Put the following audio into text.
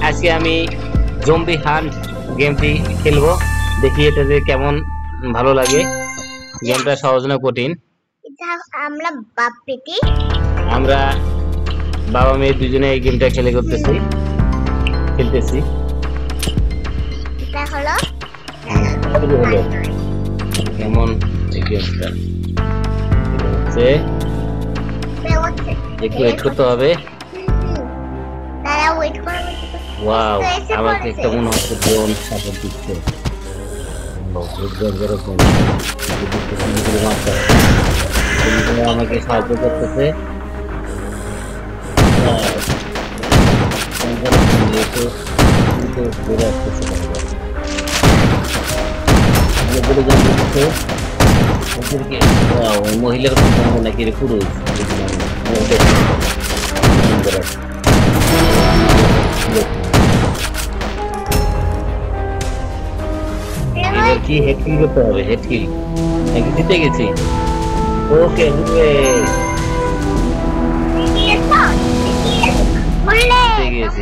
আজকে আমি zombie hunt গেমটি খেলবো, দেখি এটাতে কেমন ভালো লাগে। গেমটা সহজ না কঠিন? এটা আমরা বাপ পেটি আমরা বাবা মেয়ে দুজনে এই গেমটা খেলতেছি। এটা হলো শুরু হলো কেমন এই গেমটা হচ্ছে, একটু ওয়েট করতে হবে। তারা ওয়েট করে ওয়াও, আমাকে একটা মনে হচ্ছে ড্রোন সাপোর্ট দিচ্ছে। আমাকে সাহায্য করতেছে। মহিলার নাকি পুরুষ কি হেডকিল করতে হবে, হেডকিল নাকি জিতে গেছি। ওকে জিতে গেছি।